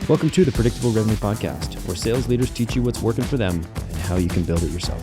Welcome to the Predictable Revenue Podcast, where sales leaders teach you what's working for them and how you can build it yourself.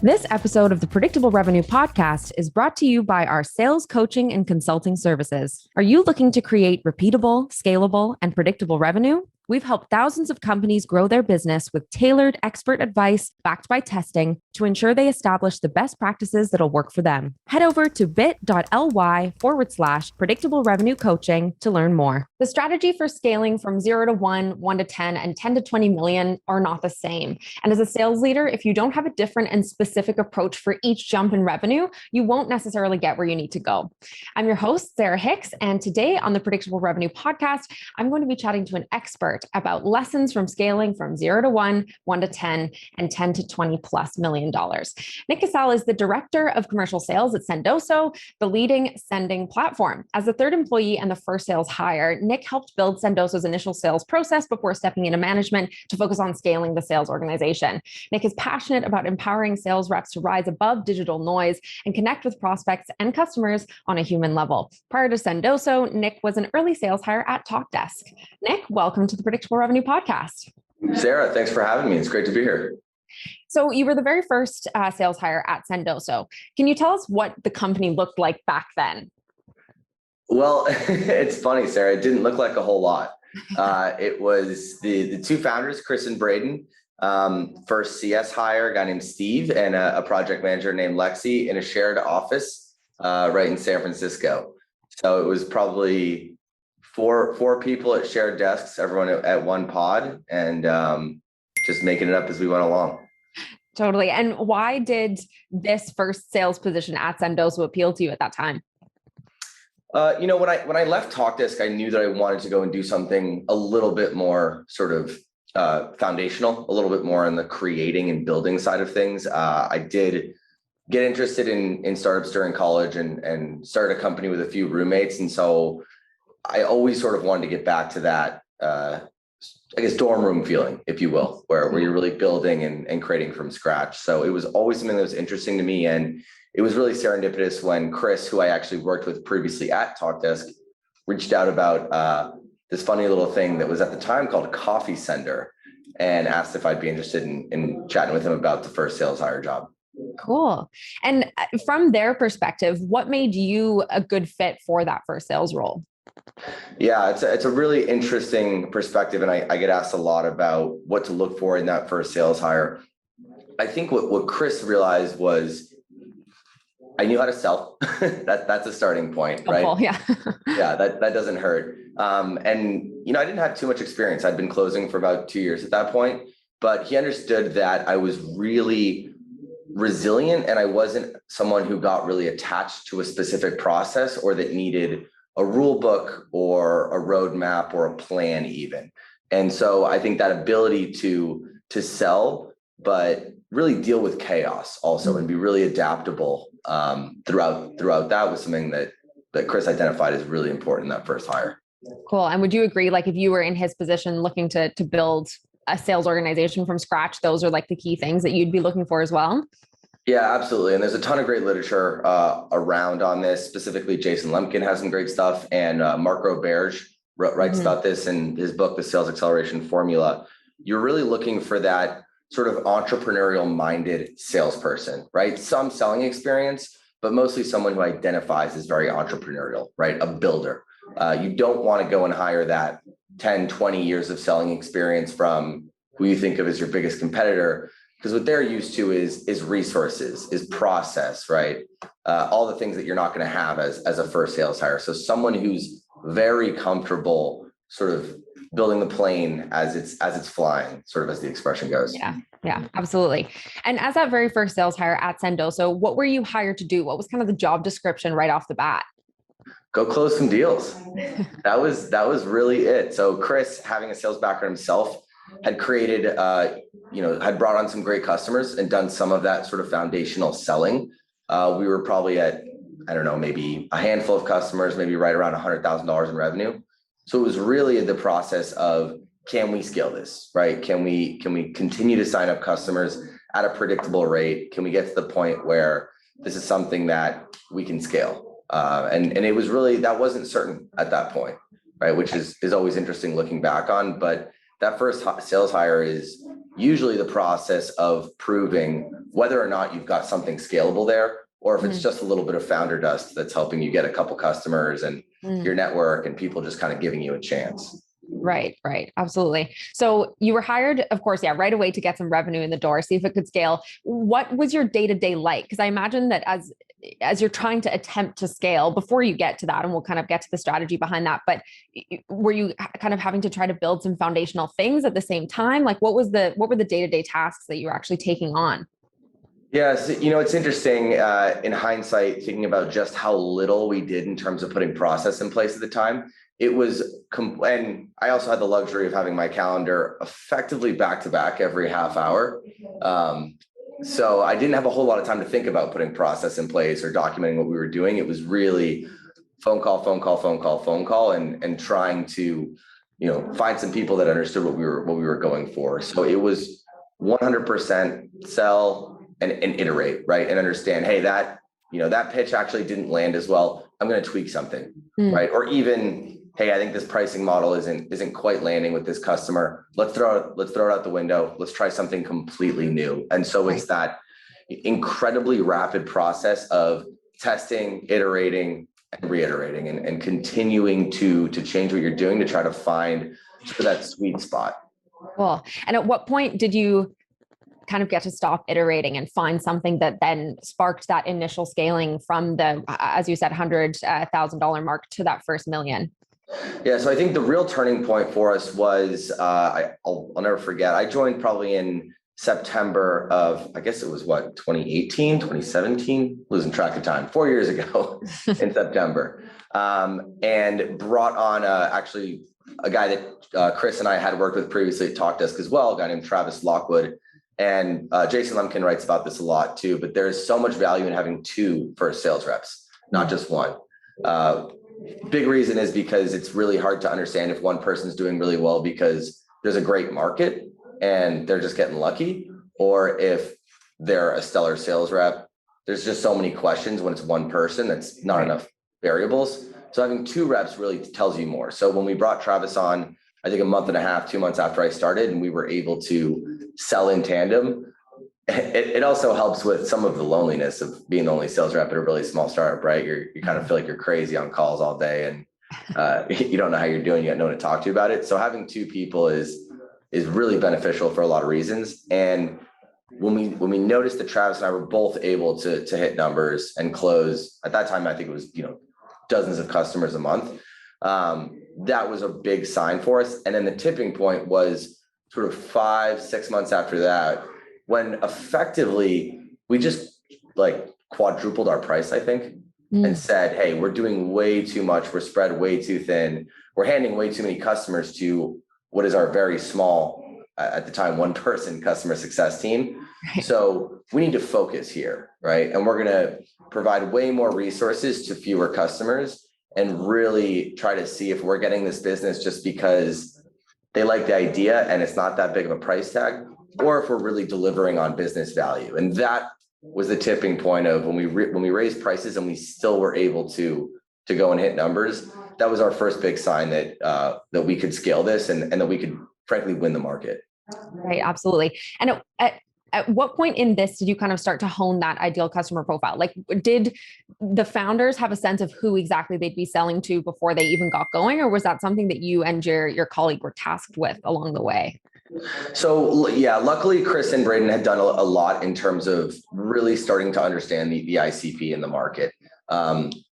This episode of the Predictable Revenue Podcast is brought to you by our sales coaching and consulting services. Are you looking to create repeatable, scalable, and predictable revenue? We've helped thousands of companies grow their business with tailored expert advice backed by testing to ensure they establish the best practices that'll work for them. Head over to bit.ly/predictable revenue coaching to learn more. The strategy for scaling from 0 to 1, 1 to 10, and 10 to 20 million are not the same. And as a sales leader, if you don't have a different and specific approach for each jump in revenue, you won't necessarily get where you need to go. I'm your host, Sarah Hicks, and today on the Predictable Revenue Podcast, I'm going to be chatting to an expert about lessons from scaling from 0 to 1, 1 to 10, and 10 to 20 plus $million. Nick Casale is the Director of Commercial Sales at Sendoso, the leading sending platform. As the third employee and the first sales hire, Nick helped build Sendoso's initial sales process before stepping into management to focus on scaling the sales organization. Nick is passionate about empowering sales reps to rise above digital noise and connect with prospects and customers on a human level. Prior to Sendoso, Nick was an early sales hire at TalkDesk. Nick, welcome to the Predictable Revenue Podcast. Sarah, thanks for having me. It's great to be here. So you were the very first sales hire at Sendoso. Can you tell us what the company looked like back then? Well, it's funny, Sarah. It didn't look like a whole lot. It was the two founders, Chris and Braden, first CS hire, a guy named Steve, and a project manager named Lexi in a shared office right in San Francisco. So it was probably four people at shared desks, everyone at one pod, and just making it up as we went along. Totally. And why did this first sales position at Sendoso appeal to you at that time? When I left TalkDesk, I knew that I wanted to go and do something a little bit more sort of foundational, a little bit more on the creating and building side of things. I did get interested in startups during college and started a company with a few roommates. And so I always sort of wanted to get back to that, dorm room feeling, if you will, where you're really building and creating from scratch. So it was always something that was interesting to me. And it was really serendipitous when Chris, who I actually worked with previously at TalkDesk, reached out about this funny little thing that was at the time called Coffee Sender and asked if I'd be interested in chatting with him about the first sales hire job. Cool. And from their perspective, what made you a good fit for that first sales role? Yeah, it's a really interesting perspective. And I get asked a lot about what to look for in that first sales hire. I think what Chris realized was I knew how to sell. That's a starting point, right? Yeah. Yeah, that doesn't hurt. And I didn't have too much experience. I'd been closing for about 2 years at that point, but he understood that I was really resilient and I wasn't someone who got really attached to a specific process or that needed a rule book or a roadmap or a plan even. And so I think that ability to sell, but really deal with chaos also and be really adaptable throughout that was something that Chris identified as really important in that first hire. Cool. And would you agree, like if you were in his position looking to build a sales organization from scratch, those are like the key things that you'd be looking for as well? Yeah, absolutely. And there's a ton of great literature around on this. Specifically, Jason Lemkin has some great stuff. And Mark Roberge writes about this in his book, The Sales Acceleration Formula. You're really looking for that sort of entrepreneurial minded salesperson, right? Some selling experience, but mostly someone who identifies as very entrepreneurial, right? A builder. You don't want to go and hire that 10, 20 years of selling experience from who you think of as your biggest competitor, because what they're used to is resources, is process, right? All the things that you're not going to have as a first sales hire. So someone who's very comfortable sort of building the plane as it's flying, sort of as the expression goes. Yeah, absolutely. And as that very first sales hire at Sendoso, what were you hired to do? What was kind of the job description right off the bat? Go close some deals. That was really it. So Chris, having a sales background himself, had created, had brought on some great customers and done some of that sort of foundational selling. We were probably at, maybe a handful of customers, maybe right around $100,000 in revenue. So it was really the process of, can we scale this, right? Can we continue to sign up customers at a predictable rate? Can we get to the point where this is something that we can scale? And it was really, that wasn't certain at that point, right? Which is always interesting looking back on. But that first sales hire is usually the process of proving whether or not you've got something scalable there, or if it's just a little bit of founder dust that's helping you get a couple customers and your network and people just kind of giving you a chance. Right. Absolutely. So you were hired, of course, right away to get some revenue in the door, see if it could scale. What was your day-to-day like? Because I imagine that as you're trying to attempt to scale, before you get to that, and we'll kind of get to the strategy behind that, but were you kind of having to try to build some foundational things at the same time? Like what were the day-to-day tasks that you were actually taking on? Yes, it's interesting in hindsight, thinking about just how little we did in terms of putting process in place at the time. It was, and I also had the luxury of having my calendar effectively back to back every half hour. So I didn't have a whole lot of time to think about putting process in place or documenting what we were doing. It was really phone call, and trying to, find some people that understood what we were going for. So it was 100% sell and iterate, right? And understand, hey, that pitch actually didn't land as well. I'm going to tweak something, right? Or even, hey, I think this pricing model isn't quite landing with this customer. Let's throw it out the window. Let's try something completely new. And so it's that incredibly rapid process of testing, iterating, and reiterating, and continuing to change what you're doing to try to find that sweet spot. Cool. And at what point did you kind of get to stop iterating and find something that then sparked that initial scaling from the, as you said, $100,000 mark to that first $1 million? Yeah, so I think the real turning point for us was, I'll never forget, I joined probably in September of, I guess it was 2018, 2017, losing track of time, 4 years ago in September, and brought on actually a guy that Chris and I had worked with previously at Talkdesk as well, a guy named Travis Lockwood. And Jason Lemkin writes about this a lot too, but there's so much value in having two first sales reps, not just one. Big reason is because it's really hard to understand if one person's doing really well because there's a great market and they're just getting lucky, or if they're a stellar sales rep. There's just so many questions when it's one person, that's not enough variables. So having two reps really tells you more. So when we brought Travis on, I think a month and a half, 2 months after I started, and we were able to sell in tandem, it also helps with some of the loneliness of being the only sales rep at a really small startup, right? You kind of feel like you're crazy on calls all day, and you don't know how you're doing. You got no one to talk to about it. So having two people is really beneficial for a lot of reasons. And when we noticed that Travis and I were both able to hit numbers and close at that time, I think it was dozens of customers a month. That was a big sign for us. And then the tipping point was sort of 5-6 months after that, when effectively we just quadrupled our price, I think, and said, hey, we're doing way too much. We're spread way too thin. We're handing way too many customers to what is our very small, at the time, one person customer success team. Right. So we need to focus here, right? And we're going to provide way more resources to fewer customers and really try to see if we're getting this business just because they like the idea and it's not that big of a price tag, or if we're really delivering on business value. And that was the tipping point of when we raised prices and we still were able to go and hit numbers. That was our first big sign that we could scale this and that we could frankly win the market. Right, absolutely. And at what point in this did you kind of start to hone that ideal customer profile? Like, did the founders have a sense of who exactly they'd be selling to before they even got going? Or was that something that you and your colleague were tasked with along the way? So yeah, luckily Chris and Braden had done a lot in terms of really starting to understand the ICP in the market,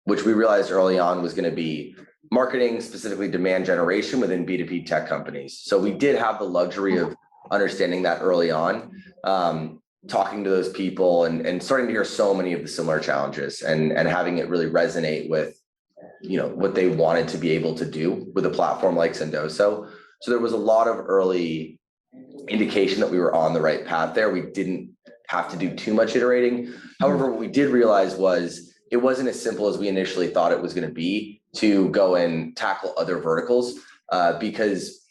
which we realized early on was going to be marketing, specifically demand generation within B2B tech companies. So we did have the luxury of understanding that early on, talking to those people and starting to hear so many of the similar challenges and having it really resonate with, what they wanted to be able to do with a platform like Sendoso. So there was a lot of early indication that we were on the right path there. We didn't have to do too much iterating. However, what we did realize was it wasn't as simple as we initially thought it was going to be to go and tackle other verticals, because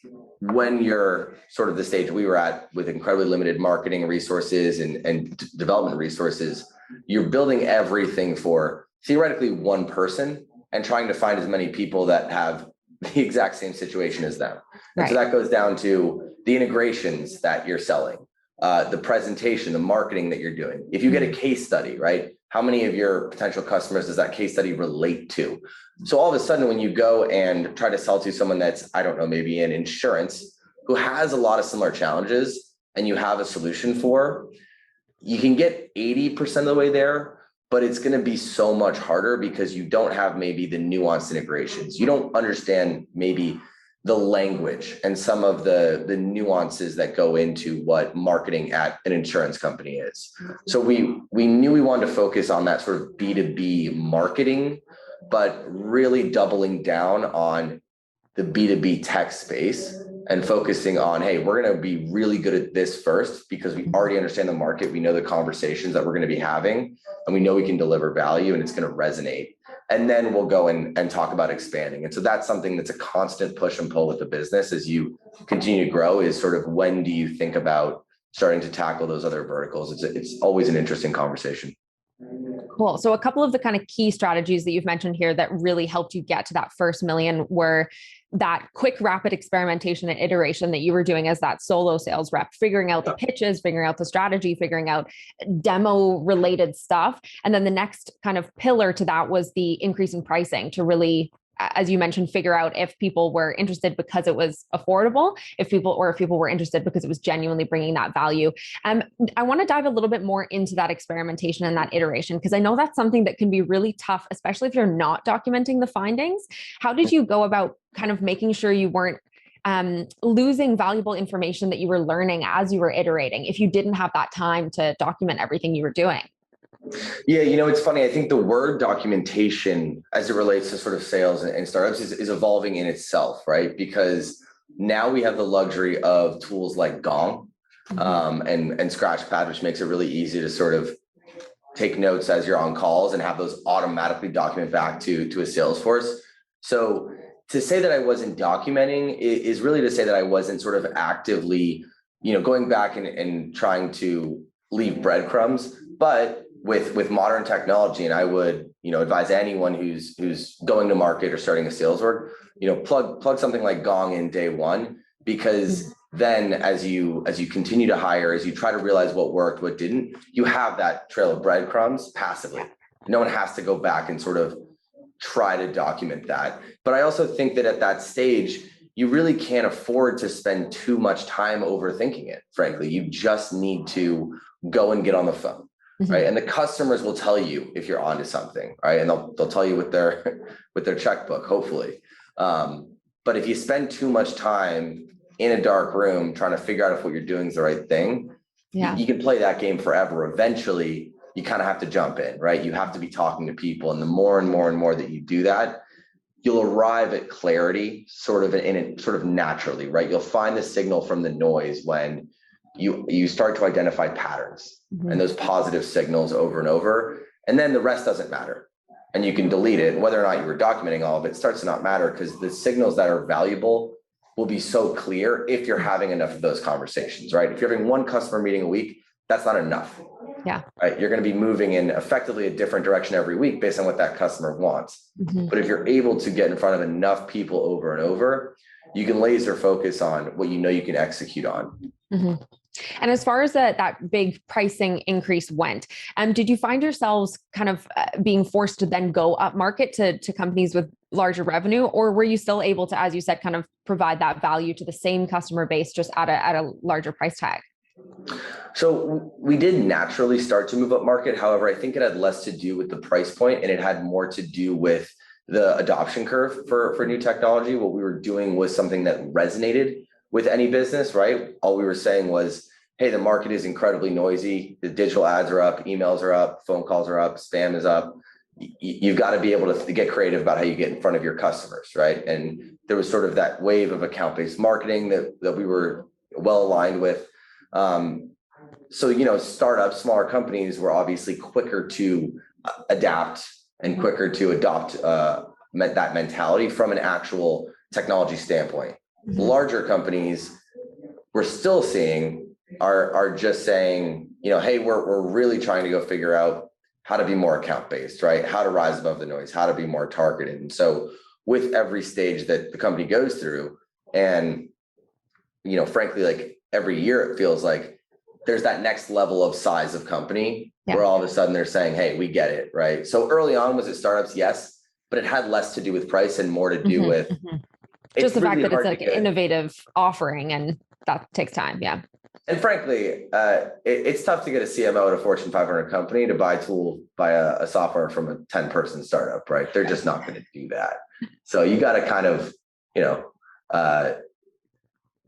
when you're sort of the stage we were at with incredibly limited marketing resources and development resources, you're building everything for theoretically one person and trying to find as many people that have the exact same situation as them. And so that goes down to the integrations that you're selling, the presentation, the marketing that you're doing. If you get a case study, right? How many of your potential customers does that case study relate to? So all of a sudden, when you go and try to sell to someone that's, I don't know, maybe in insurance, who has a lot of similar challenges and you have a solution for, you can get 80% of the way there, but it's going to be so much harder because you don't have maybe the nuanced integrations. You don't understand maybe the language and some of the nuances that go into what marketing at an insurance company is. So we knew we wanted to focus on that sort of B2B marketing, but really doubling down on the B2B tech space and focusing on, hey, we're going to be really good at this first because we already understand the market. We know the conversations that we're going to be having, and we know we can deliver value and it's going to resonate. And then we'll go and talk about expanding. And so that's something that's a constant push and pull with the business as you continue to grow, is sort of, when do you think about starting to tackle those other verticals? It's always an interesting conversation. Cool. So a couple of the kind of key strategies that you've mentioned here that really helped you get to that first million were that quick, rapid experimentation and iteration that you were doing as that solo sales rep, figuring out the pitches, figuring out the strategy, figuring out demo related stuff. And then the next kind of pillar to that was the increasing pricing to really, as you mentioned, figure out if people were interested because it was affordable, if people were interested because it was genuinely bringing that value. I want to dive a little bit more into that experimentation and that iteration, because I know that's something that can be really tough, especially if you're not documenting the findings. How did you go about kind of making sure you weren't losing valuable information that you were learning as you were iterating, if you didn't have that time to document everything you were doing? Yeah, it's funny. I think the word documentation, as it relates to sort of sales and startups, is evolving in itself, right? Because now we have the luxury of tools like Gong and Scratchpad, which makes it really easy to sort of take notes as you're on calls and have those automatically document back to a Salesforce. So to say that I wasn't documenting is really to say that I wasn't sort of actively, going back and trying to leave breadcrumbs, but with modern technology. And I would, advise anyone who's going to market or starting a sales org, plug something like Gong in day one, because then as you continue to hire, as you try to realize what worked, what didn't, you have that trail of breadcrumbs passively. No one has to go back and sort of try to document that. But I also think that at that stage, you really can't afford to spend too much time overthinking it. Frankly, you just need to go and get on the phone. Right. And the customers will tell you if you're onto something, right? And they'll tell you with their checkbook, hopefully. But if you spend too much time in a dark room trying to figure out if what you're doing is the right thing, you can play that game forever. Eventually, you kind of have to jump in, right? You have to be talking to people. And the more and more and more that you do that, you'll arrive at clarity sort of naturally, right? You'll find the signal from the noise when you start to identify patterns and those positive signals over and over, and then the rest doesn't matter. And you can delete it. Whether or not you were documenting all of it starts to not matter, because the signals that are valuable will be so clear if you're having enough of those conversations, right? If you're having one customer meeting a week, that's not enough. Yeah. Right. You're going to be moving in effectively a different direction every week based on what that customer wants. But if you're able to get in front of enough people over and over, you can laser focus on what you can execute on. And as far as that big pricing increase went, did you find yourselves kind of being forced to then go up market to companies with larger revenue, or were you still able to, as you said, kind of provide that value to the same customer base just at a larger price tag? So we did naturally start to move up market. However, I think it had less to do with the price point, and it had more to do with the adoption curve for new technology. What we were doing was something that resonated with any business, right? All we were saying was, hey, the market is incredibly noisy. The digital ads are up, emails are up, phone calls are up, spam is up. You've got to be able to get creative about how you get in front of your customers, right? And there was sort of that wave of account-based marketing that we were well aligned with. So, startups, smaller companies were obviously quicker to adapt and quicker to adopt that mentality from an actual technology standpoint. Larger companies, we're still seeing are just saying, hey, we're really trying to go figure out how to be more account-based, right? How to rise above the noise, how to be more targeted. And so with every stage that the company goes through, and, frankly, like every year, it feels like there's that next level of size of company where all of a sudden they're saying, hey, we get it, right? So early on, was it startups? Yes, but it had less to do with price and more to do with just the fact that it's like an innovative offering, and that takes time. Yeah. And frankly, it's tough to get a CMO at a Fortune 500 company to buy a software from a 10-person startup, right? They're just not going to do that. So you got to kind of,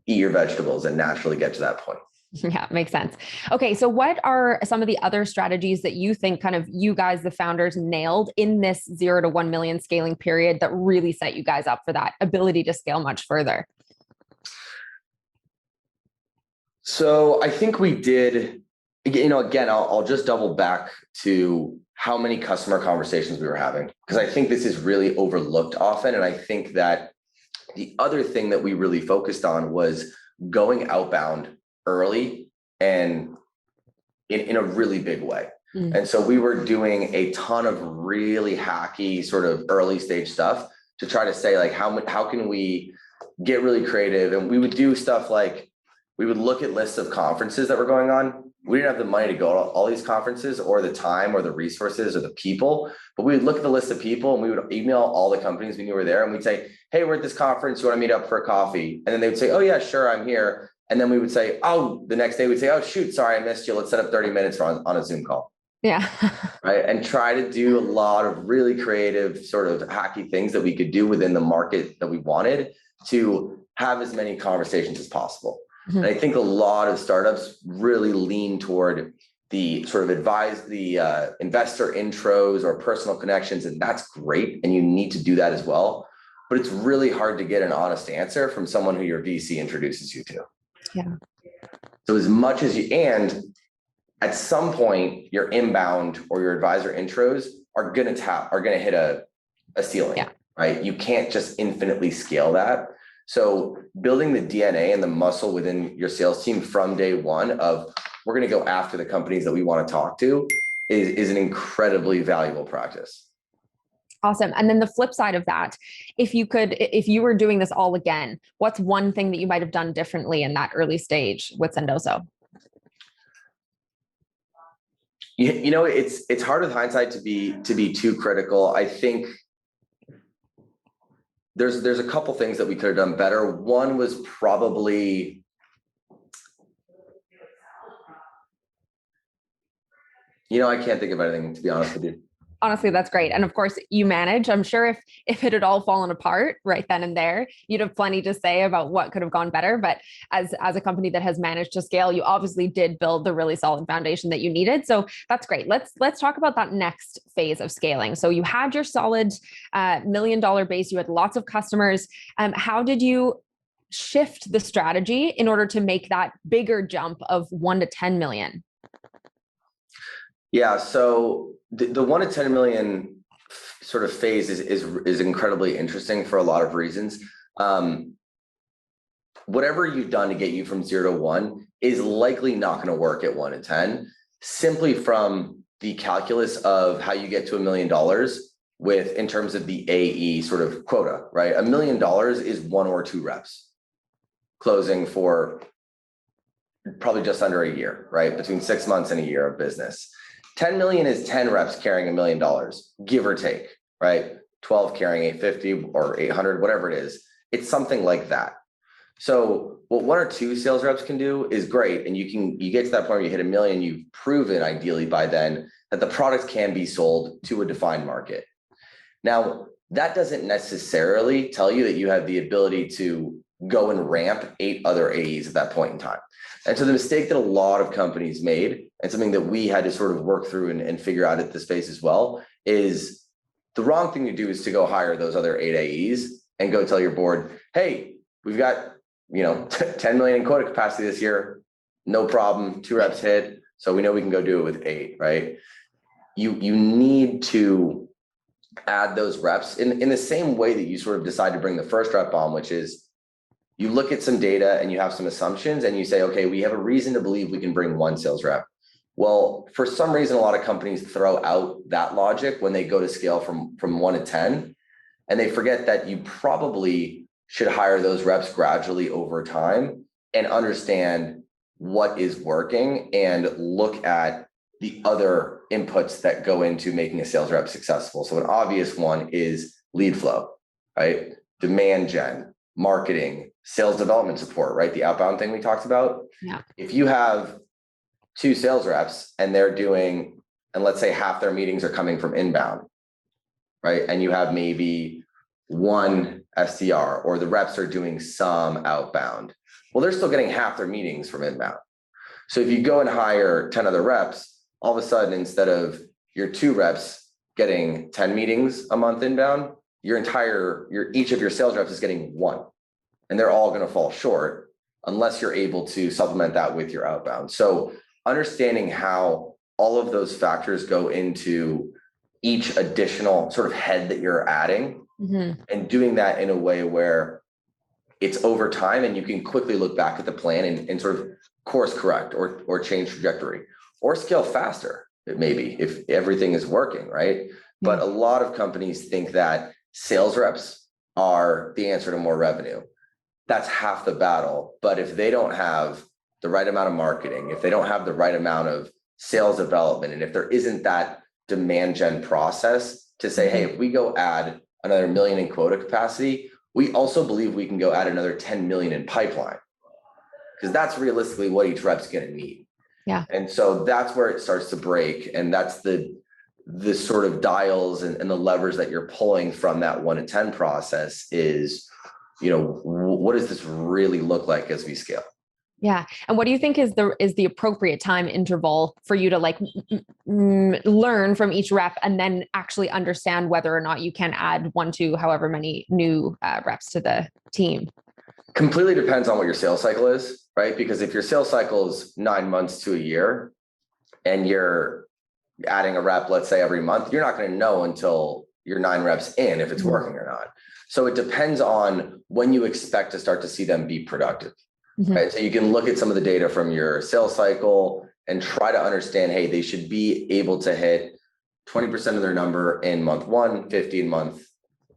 eat your vegetables and naturally get to that point. Yeah, makes sense. Okay, so what are some of the other strategies that you think kind of you guys, the founders, nailed in this 0 to 1 million scaling period that really set you guys up for that ability to scale much further? So I think we did, again, I'll just double back to how many customer conversations we were having, because I think this is really overlooked often. And I think that the other thing that we really focused on was going outbound early and in a really big way. And so we were doing a ton of really hacky sort of early stage stuff to try to say, like, how can we get really creative? And we would do stuff like, we would look at lists of conferences that were going on. We didn't have the money to go to all these conferences or the time or the resources or the people, but we would look at the list of people and we would email all the companies we knew were there. And we'd say, hey, we're at this conference. You want to meet up for a coffee? And then they would say, oh yeah, sure, I'm here. And then we would say, the next day we'd say, oh shoot, sorry, I missed you. Let's set up 30 minutes on a Zoom call. Yeah. Right. And try to do a lot of really creative sort of hacky things that we could do within the market that we wanted to have as many conversations as possible. And I think a lot of startups really lean toward the sort of investor intros or personal connections. And that's great. And you need to do that as well. But it's really hard to get an honest answer from someone who your VC introduces you to. Yeah. So as much as and at some point, your inbound or your advisor intros are going to hit a ceiling, right? You can't just infinitely scale that. So building the DNA and the muscle within your sales team from day one of we're going to go after the companies that we want to talk to is an incredibly valuable practice. Awesome. And then the flip side of that, if you were doing this all again, what's one thing that you might have done differently in that early stage with Sendoso? It's hard with hindsight to be too critical. I think there's a couple things that we could have done better. One was probably I can't think of anything, to be honest with you. Honestly, that's great. And of course, you manage. I'm sure if it had all fallen apart right then and there, you'd have plenty to say about what could have gone better. But as a company that has managed to scale, you obviously did build the really solid foundation that you needed. So that's great. Let's talk about that next phase of scaling. So you had your solid $1 million base. You had lots of customers. How did you shift the strategy in order to make that bigger jump of 1 to 10 million? Yeah. So the 1 to 10 million sort of phase is incredibly interesting for a lot of reasons. Whatever you've done to get you from 0 to 1 is likely not going to work at 1 to 10, simply from the calculus of how you get to $1 million in terms of the AE sort of quota, right? $1 million is 1 or 2 reps closing for probably just under a year, right? Between 6 months and a year of business. 10 million is 10 reps carrying $1 million, give or take, right? 12 carrying 850 or 800, whatever it is. It's something like that. So what 1 or 2 sales reps can do is great. And you get to that point where you hit $1 million, you've proven ideally by then that the product can be sold to a defined market. Now, that doesn't necessarily tell you that you have the ability to go and ramp 8 other AEs at that point in time. And so the mistake that a lot of companies made, and something that we had to sort of work through and figure out at this phase as well, is the wrong thing to do is to go hire those other 8 AEs and go tell your board, hey, we've got 10 million in quota capacity this year, no problem, 2 reps hit, so we know we can go do it with 8, right? You need to add those reps in the same way that you sort of decide to bring the first rep on, which is you look at some data and you have some assumptions and you say, okay, we have a reason to believe we can bring 1 sales rep. Well, for some reason, a lot of companies throw out that logic when they go to scale from 1 to 10, and they forget that you probably should hire those reps gradually over time and understand what is working and look at the other inputs that go into making a sales rep successful. So an obvious one is lead flow, right? Demand gen, marketing, sales development support, right? The outbound thing we talked about. Yeah. If you have 2 sales reps and they're doing, and let's say half their meetings are coming from inbound, right? And you have maybe 1 SDR, or the reps are doing some outbound. Well, they're still getting half their meetings from inbound. So if you go and hire 10 other reps, all of a sudden, instead of your 2 reps getting 10 meetings a month inbound, each of your sales reps is getting 1, and they're all going to fall short unless you're able to supplement that with your outbound. So understanding how all of those factors go into each additional sort of head that you're adding, and doing that in a way where it's over time and you can quickly look back at the plan and sort of course correct or change trajectory or scale faster, maybe, if everything is working, right? But a lot of companies think that sales reps are the answer to more revenue. That's half the battle. But if they don't have the right amount of marketing, if they don't have the right amount of sales development, and if there isn't that demand gen process to say, hey, if we go add another $1 million in quota capacity, we also believe we can go add another 10 million in pipeline, because that's realistically what each rep's going to need. Yeah. And so that's where it starts to break. And that's the sort of dials and the levers that you're pulling from that 1 to 10 process is, what does this really look like as we scale? Yeah. And what do you think is the appropriate time interval for you to learn from each rep and then actually understand whether or not you can add 1 to however many new reps to the team? Completely depends on what your sales cycle is, right? Because if your sales cycle is 9 months to a year and you're adding a rep, let's say every month, you're not going to know until you're 9 reps in if it's working or not. So it depends on when you expect to start to see them be productive. Right. So you can look at some of the data from your sales cycle and try to understand, hey, they should be able to hit 20% of their number in month 1, 50 in month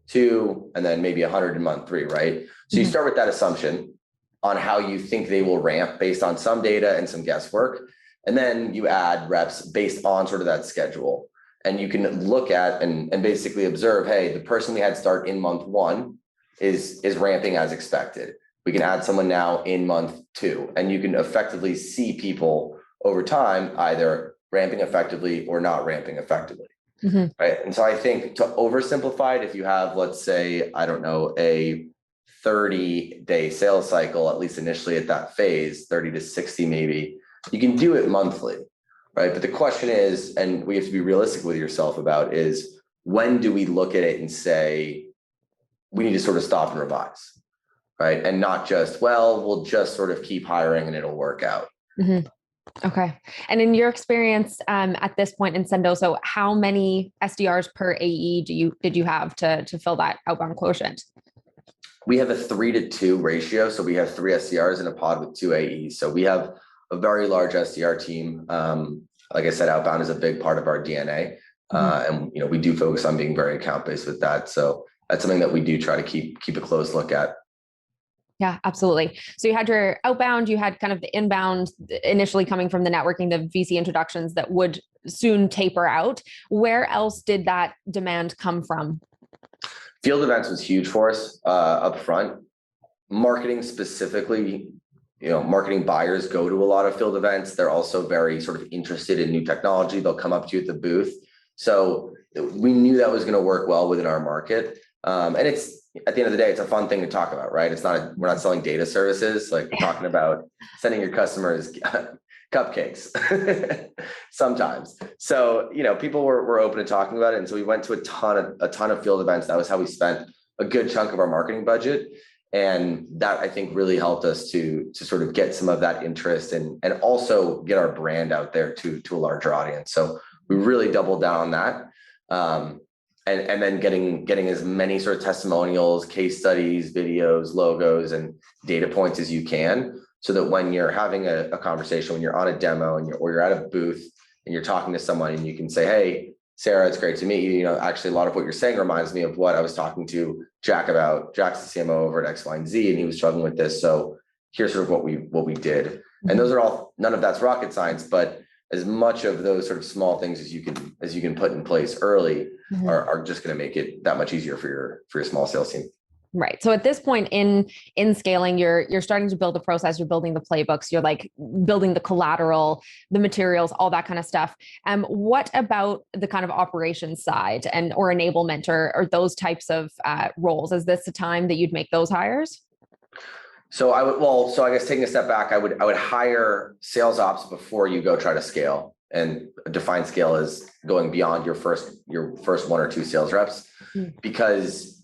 2, and then maybe 100 in month 3, right? So you start with that assumption on how you think they will ramp based on some data and some guesswork. And then you add reps based on sort of that schedule. And you can look at and basically observe, hey, the person we had start in month 1 is ramping as expected. We can add someone now in month 2, and you can effectively see people over time either ramping effectively or not ramping effectively. Right. And so I think, to oversimplify it, if you have, let's say, I don't know, a 30-day sales cycle, at least initially at that phase, 30 to 60 maybe, you can do it monthly. Right. But the question is, and we have to be realistic with yourself about, is when do we look at it and say, we need to sort of stop and revise? Right. And not just, well, we'll just sort of keep hiring and it'll work out. Okay. And in your experience at this point in Sendoso, how many SDRs per AE did you have to fill that outbound quotient? We have a 3-to-2 ratio. So we have 3 SDRs in a pod with 2 AEs. So we have a very large SDR team. Like I said, outbound is a big part of our DNA. And we do focus on being very account-based with that. So that's something that we do try to keep a close look at. Yeah, absolutely. So you had your outbound, you had kind of the inbound initially coming from the networking, the VC introductions that would soon taper out. Where else did that demand come from? Field events was huge for us up front. Marketing specifically, marketing buyers go to a lot of field events. They're also very sort of interested in new technology. They'll come up to you at the booth. So we knew that was going to work well within our market. And it's, at the end of the day, it's a fun thing to talk about, right? We're not selling data services. Like, we're talking about sending your customers cupcakes sometimes. So, people were open to talking about it. And so we went to a ton of field events. That was how we spent a good chunk of our marketing budget. And that, I think, really helped us to sort of get some of that interest and also get our brand out there to a larger audience. So we really doubled down on that. And then getting as many sort of testimonials, case studies, videos, logos, and data points as you can so that when you're having a conversation, when you're on a demo or you're at a booth and you're talking to someone and you can say, hey, Sarah, it's great to meet you. Actually, a lot of what you're saying reminds me of what I was talking to Jack about. Jack's the CMO over at X, Y, and Z, and he was struggling with this. So here's sort of what we did. Mm-hmm. And those are all, none of that's rocket science, but as much of those sort of small things as you can put in place early mm-hmm. are just going to make it that much easier for your small sales team. Right. So at this point in scaling, you're starting to build the process, you're building the playbooks, you're like building the collateral, the materials, all that kind of stuff. What about the kind of operations side or enablement or those types of roles? Is this the time that you'd make those hires? So I guess taking a step back, I would hire sales ops before you go try to scale, and define scale as going beyond your first one or two sales reps, because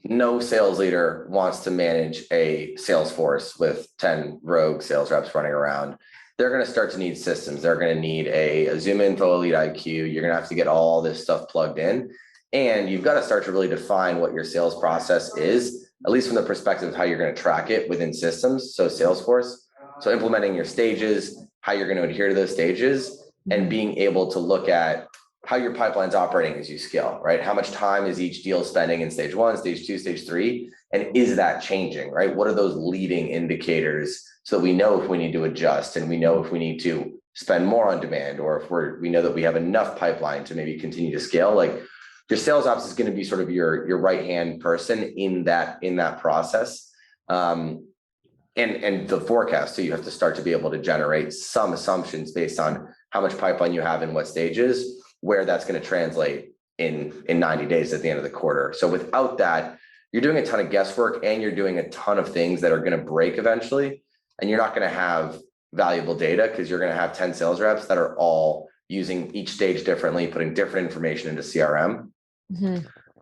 no sales leader wants to manage a sales force with 10 rogue sales reps running around. They're going to start to need systems. They're going to need a Zoom Info, Elite IQ. You're going to have to get all this stuff plugged in. And you've got to start to really define what your sales process is, at least from the perspective of how you're going to track it within systems. So Salesforce. So implementing your stages, how you're going to adhere to those stages, and being able to look at how your pipeline's operating as you scale, right? How much time is each deal spending in stage 1, stage 2, stage 3? And is that changing, right? What are those leading indicators so that we know if we need to adjust, and we know if we need to spend more on demand, or if we know that we have enough pipeline to maybe continue to scale? Like, your sales ops is going to be sort of your right-hand person in that process. And the forecast too, you have to start to be able to generate some assumptions based on how much pipeline you have in what stages, where that's going to translate in 90 days at the end of the quarter. So without that, you're doing a ton of guesswork, and you're doing a ton of things that are going to break eventually. And you're not going to have valuable data, because you're going to have 10 sales reps that are all using each stage differently, putting different information into CRM. Mm-hmm.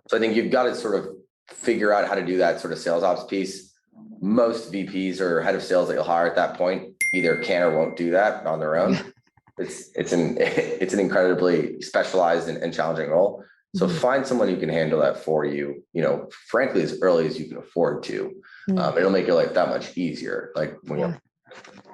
So I think you've got to sort of figure out how to do that sort of sales ops piece. Most VPs or head of sales that you'll hire at that point either can or won't do that on their own. It's an incredibly specialized and challenging role. So find someone who can handle that for you, frankly, as early as you can afford to. It'll make your life that much easier.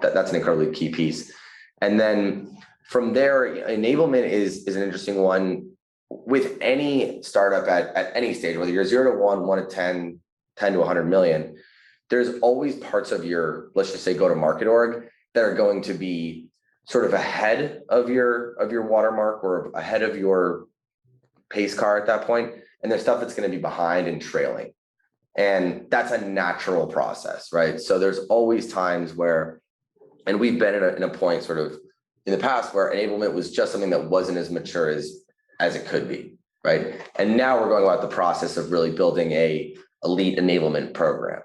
That's an incredibly key piece. And then from there, enablement is an interesting one. With any startup at any stage, whether you're 0 to 1, 1 to 10, 10 to 100 million, there's always parts of your, let's just say, go-to-market org that are going to be sort of ahead of your watermark, or ahead of your pace car at that point. And there's stuff that's going to be behind and trailing. And that's a natural process, right? So there's always times where, and we've been in a point sort of in the past where enablement was just something that wasn't as mature as it could be, right? And now we're going about the process of really building a elite enablement program.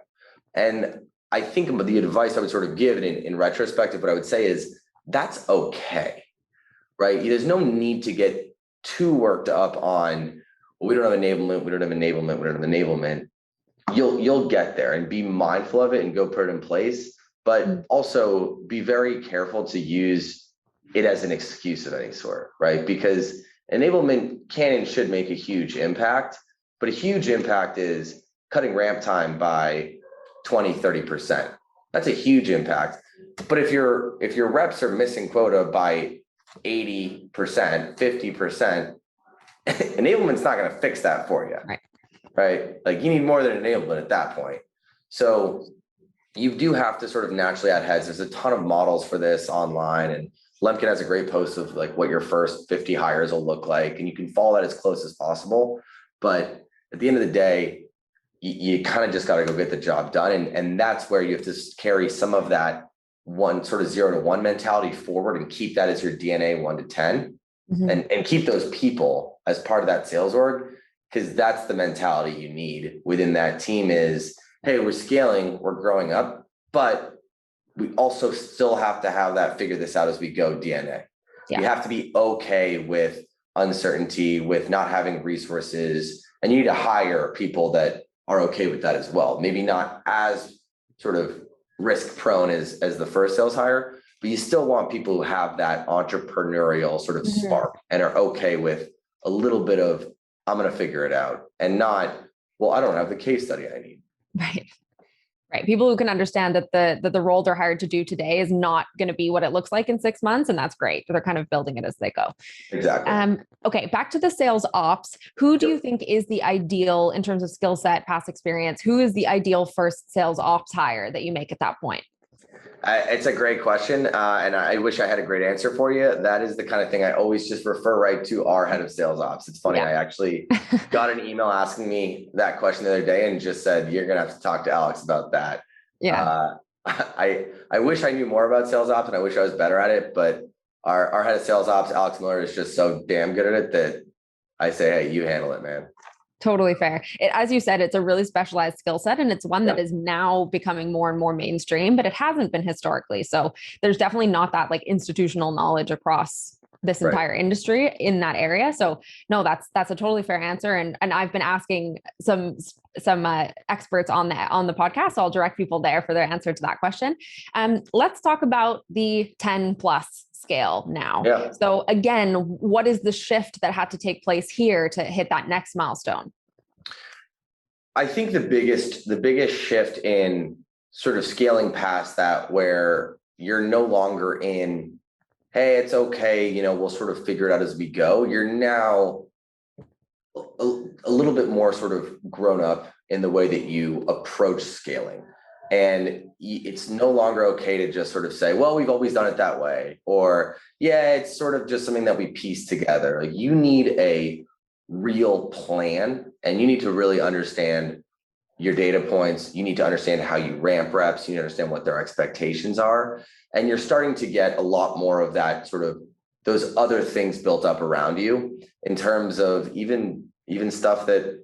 And I think the advice I would sort of give in retrospective, what I would say is that's okay, right? There's no need to get too worked up on, well, we don't have enablement. You'll get there, and be mindful of it and go put it in place, but also be very careful to use it as an excuse of any sort, right? Because enablement can and should make a huge impact, but a huge impact is cutting ramp time by 20, 30%. That's a huge impact. But if your reps are missing quota by 80%, 50%, enablement's not going to fix that for you. Right? Like, you need more than enablement at that point. So you do have to sort of naturally add heads. There's a ton of models for this online, and Lemkin has a great post of like what your first 50 hires will look like, and you can follow that as close as possible. But at the end of the day, you kind of just got to go get the job done. And that's where you have to carry some of that one sort of 0 to 1 mentality forward, and keep that as your DNA 1 to 10, and keep those people as part of that sales org, because that's the mentality you need within that team is, hey, we're scaling, we're growing up, but we also still have to have that figure this out as we go DNA. Yeah. You have to be okay with uncertainty, with not having resources, and you need to hire people that are okay with that as well. Maybe not as sort of risk prone as the first sales hire, but you still want people who have that entrepreneurial sort of spark and are okay with a little bit of, I'm going to figure it out, and not, well, I don't have the case study I need. Right. Right. People who can understand that the role they're hired to do today is not going to be what it looks like in 6 months. And that's great. They're kind of building it as they go. Exactly. Okay. Back to the sales ops. Who do Yep. you think is the ideal in terms of skill set, past experience? Who is the ideal first sales ops hire that you make at that point? It's a great question. And I wish I had a great answer for you. That is the kind of thing I always just refer right to our head of sales ops. It's funny. Yeah. I actually got an email asking me that question the other day and just said, you're going to have to talk to Alex about that. Yeah. I wish I knew more about sales ops and I wish I was better at it, but our head of sales ops, Alex Miller, is just so damn good at it that I say, hey, you handle it, man. Totally fair. As you said, it's a really specialized skill set, and it's one that is now becoming more and more mainstream, but it hasn't been historically. So there's definitely not that like institutional knowledge across this entire industry in that area. So no, that's a totally fair answer. And I've been asking some experts on the podcast. So I'll direct people there for their answer to that question. Let's talk about the 10 plus scale now. Yeah. So again, what is the shift that had to take place here to hit that next milestone? I think the biggest shift in sort of scaling past that, where you're no longer in, hey, it's okay, we'll sort of figure it out as we go. You're now a little bit more sort of grown up in the way that you approach scaling. And it's no longer okay to just sort of say, well, we've always done it that way. Or, yeah, it's sort of just something that we piece together. Like, you need a real plan, and you need to really understand your data points. You need to understand how you ramp reps. You need to understand what their expectations are. And you're starting to get a lot more of that sort of those other things built up around you, in terms of even stuff that,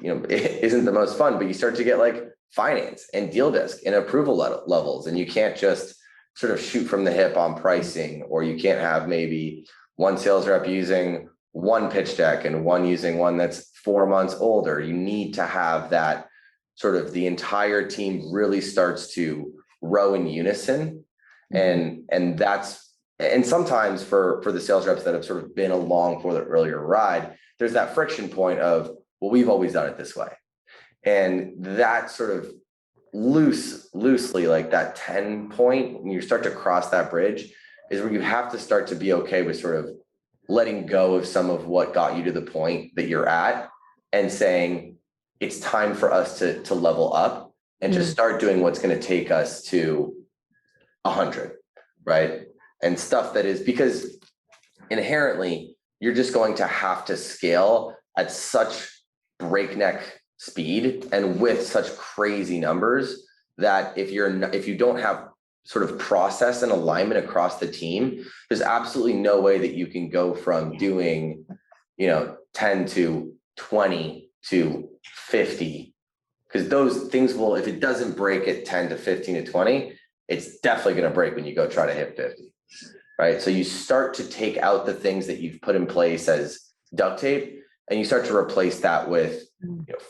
isn't the most fun, but you start to get like finance and deal desk and approval levels. And you can't just sort of shoot from the hip on pricing, or you can't have maybe one sales rep using one pitch deck and one using one that's 4 months older. You need to have that sort of, the entire team really starts to row in unison. And sometimes for the sales reps that have sort of been along for the earlier ride, there's that friction point of, well, we've always done it this way. And that sort of loosely, like that 10 point, when you start to cross that bridge, is where you have to start to be okay with sort of letting go of some of what got you to the point that you're at, and saying, it's time for us to level up and just start doing what's going to take us to 100, right? And stuff that is, because inherently you're just going to have to scale at such breakneck speed and with such crazy numbers, that if you don't have sort of process and alignment across the team, there's absolutely no way that you can go from doing, 10 to 20 to 50, because those things will, if it doesn't break at 10 to 15 to 20, it's definitely going to break when you go try to hit 50, right? So you start to take out the things that you've put in place as duct tape, and you start to replace that with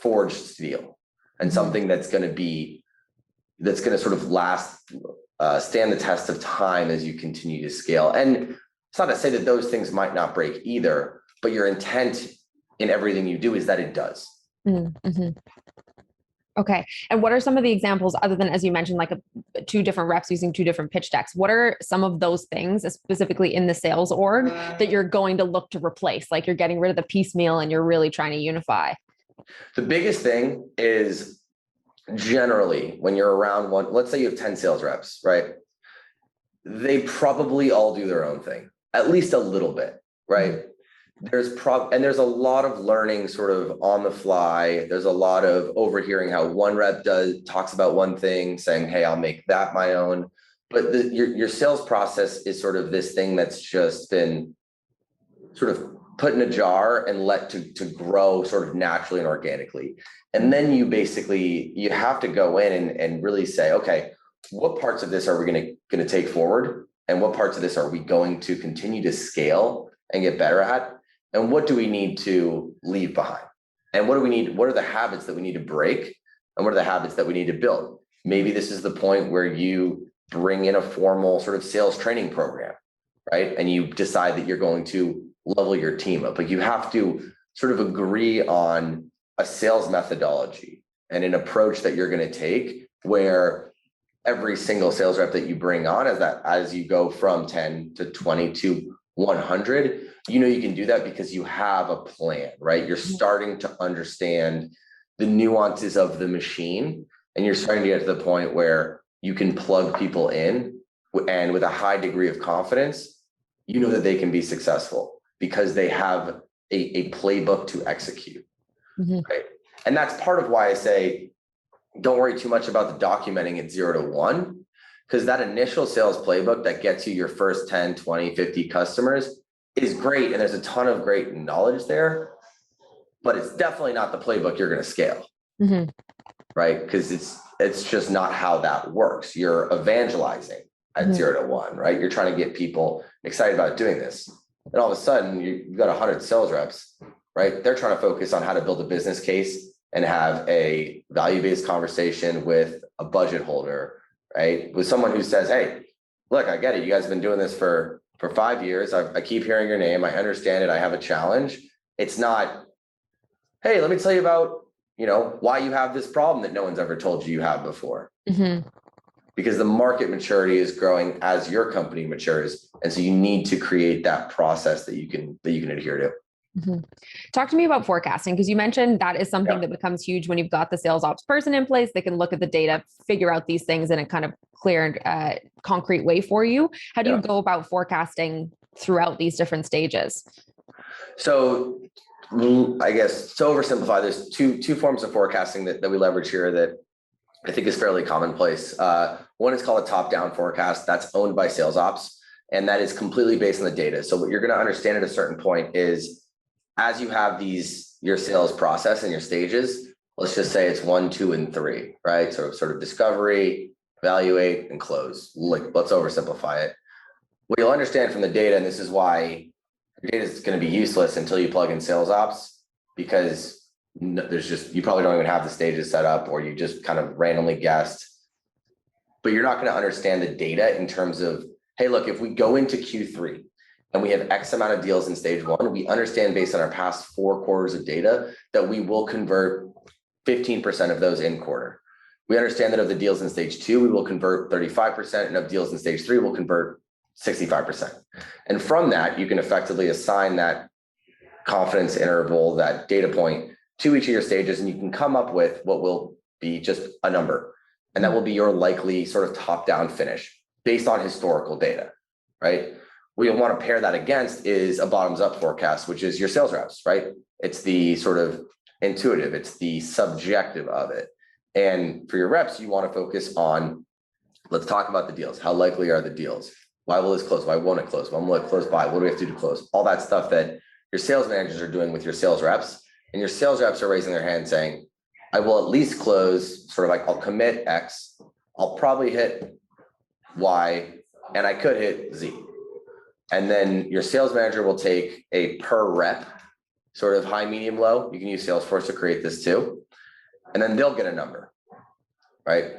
forged steel, and something that's going to sort of last, stand the test of time as you continue to scale. And it's not to say that those things might not break either, but your intent in everything you do is that it does. Mm-hmm. Okay. And what are some of the examples, other than, as you mentioned, like two different reps using two different pitch decks? What are some of those things, specifically in the sales org, that you're going to look to replace? Like, you're getting rid of the piecemeal and you're really trying to unify. The biggest thing is, generally, when you're around one, let's say you have 10 sales reps, right? They probably all do their own thing, at least a little bit, right? And there's a lot of learning sort of on the fly. There's a lot of overhearing how one rep talks about one thing, saying, hey, I'll make that my own. But your sales process is sort of this thing that's just been sort of put in a jar and let to grow sort of naturally and organically. And then you have to go in and really say, okay, what parts of this are we going to take forward? And what parts of this are we going to continue to scale and get better at? And what do we need to leave behind? And what do we need? What are the habits that we need to break? And what are the habits that we need to build? Maybe this is the point where you bring in a formal sort of sales training program, right? And you decide that you're going to level your team up. Like, you have to sort of agree on a sales methodology and an approach that you're going to take where every single sales rep that you bring on as you go from 10 to 20 to 100, you can do that because you have a plan, right? You're starting to understand the nuances of the machine, and you're starting to get to the point where you can plug people in, and with a high degree of confidence, that they can be successful because they have a playbook to execute, right? And that's part of why I say, don't worry too much about the documenting at 0 to 1, because that initial sales playbook that gets you your first 10, 20, 50 customers is great. And there's a ton of great knowledge there, but it's definitely not the playbook you're going to scale, right? Because it's just not how that works. You're evangelizing at 0 to 1, right? You're trying to get people excited about doing this. And all of a sudden you've got 100 sales reps, right? They're trying to focus on how to build a business case and have a value-based conversation with a budget holder, right? With someone who says, hey, look, I get it. You guys have been doing this for 5 years. I keep hearing your name. I understand it. I have a challenge. It's not, hey, let me tell you about, why you have this problem that no one's ever told you have before. Because the market maturity is growing as your company matures. And so you need to create that process that you can adhere to. Talk to me about forecasting, because you mentioned that is something that becomes huge when you've got the sales ops person in place. They can look at the data, figure out these things in a kind of clear, concrete way for you. How do you go about forecasting throughout these different stages? So I guess to oversimplify, there's two forms of forecasting that we leverage here that I think is fairly commonplace. One is called a top-down forecast. That's owned by sales ops, and that is completely based on the data. So what you're going to understand at a certain point is, as you have your sales process and your stages, let's just say it's 1, 2, and 3, right? So sort of discovery, evaluate, and close. Let's oversimplify it. What you'll understand from the data, and this is why your data is going to be useless until you plug in sales ops, because you probably don't even have the stages set up, or you just kind of randomly guessed. But you're not going to understand the data in terms of, hey, look, if we go into Q3 and we have X amount of deals in stage 1, we understand based on our past 4 quarters of data that we will convert 15% of those in quarter. We understand that of the deals in stage 2, we will convert 35%, and of deals in stage 3, we'll convert 65%. And from that, you can effectively assign that confidence interval, that data point, to each of your stages, and you can come up with what will be just a number. And that will be your likely sort of top-down finish based on historical data, right? What you'll want to pair that against is a bottoms-up forecast, which is your sales reps, right? It's the sort of intuitive, it's the subjective of it. And for your reps, you want to focus on, let's talk about the deals. How likely are the deals? Why will this close? Why won't it close? When will it close by? What do we have to do to close? All that stuff that your sales managers are doing with your sales reps. And your sales reps are raising their hand saying, I will at least close, sort of like, I'll commit X, I'll probably hit Y, and I could hit Z. And then your sales manager will take a per rep, sort of high, medium, low. You can use Salesforce to create this too. And then they'll get a number, right?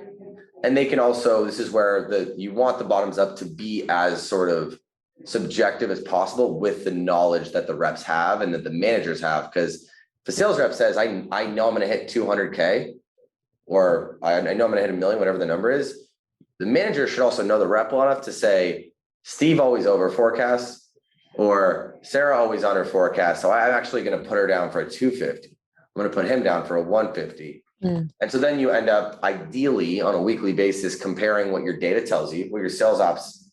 And they can also, this is where you want the bottoms up to be as sort of subjective as possible with the knowledge that the reps have and that the managers have. Because if the sales rep says, I know I'm going to hit 200K, or I know I'm going to hit 1 million, whatever the number is, the manager should also know the rep well enough to say, Steve always over forecasts, or Sarah always under forecast. So I'm actually going to put her down for a 250. I'm going to put him down for a 150. And so then you end up ideally on a weekly basis comparing what your data tells you, what your sales ops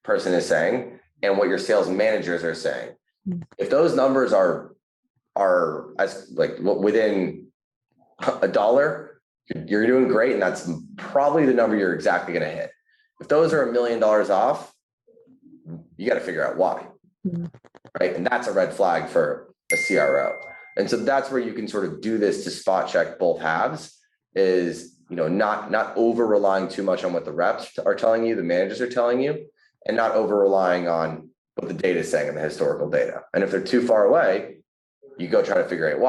person is saying, and what your sales managers are saying. If those numbers are as like within $1, you're doing great, and that's probably the number you're exactly going to hit. If those are $1 million off, you got to figure out why, right? And that's a red flag for a CRO. And so that's where you can sort of do this to spot check both halves, is, not over relying too much on what the reps are telling you, the managers are telling you, and not over relying on what the data is saying in the historical data. And if they're too far away, you go try to figure out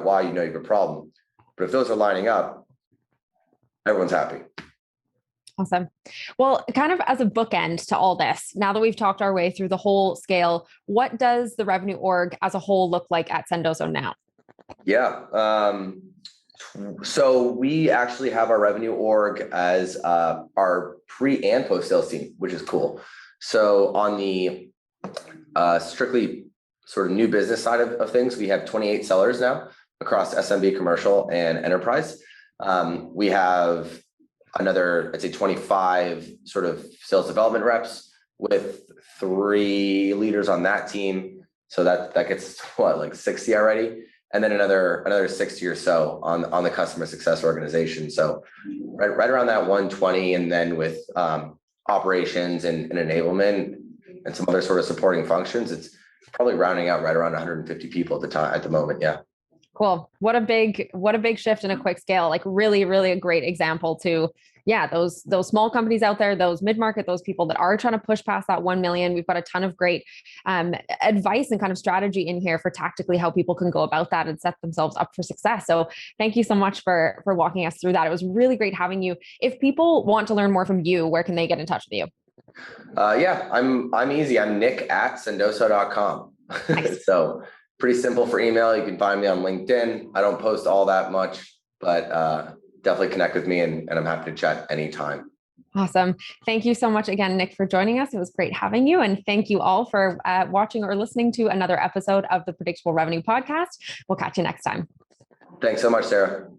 why you have a problem. But if those are lining up, everyone's happy. Awesome. Well, kind of as a bookend to all this, now that we've talked our way through the whole scale, what does the revenue org as a whole look like at Sendoso now? Yeah. So we actually have our revenue org as our pre and post sales team, which is cool. So on the strictly sort of new business side of things, we have 28 sellers now across SMB, commercial, and enterprise. We have another, I'd say 25 sort of sales development reps with 3 leaders on that team. So that gets like 60 already. And then another 60 or so on the customer success organization. So right around that 120, and then with operations and enablement and some other sort of supporting functions, it's probably rounding out right around 150 people at the moment. Yeah. Cool. What a big shift in a quick scale. Like really, really a great example to, those small companies out there, those mid-market, those people that are trying to push past that 1 million. We've got a ton of great advice and kind of strategy in here for tactically how people can go about that and set themselves up for success. So thank you so much for walking us through that. It was really great having you. If people want to learn more from you, where can they get in touch with you? I'm easy. I'm nick@sendoso.com. Nice. So pretty simple for email. You can find me on LinkedIn. I don't post all that much, but definitely connect with me, and I'm happy to chat anytime. Awesome. Thank you so much again, Nick, for joining us. It was great having you. And thank you all for watching or listening to another episode of the Predictable Revenue Podcast. We'll catch you next time. Thanks so much, Sarah.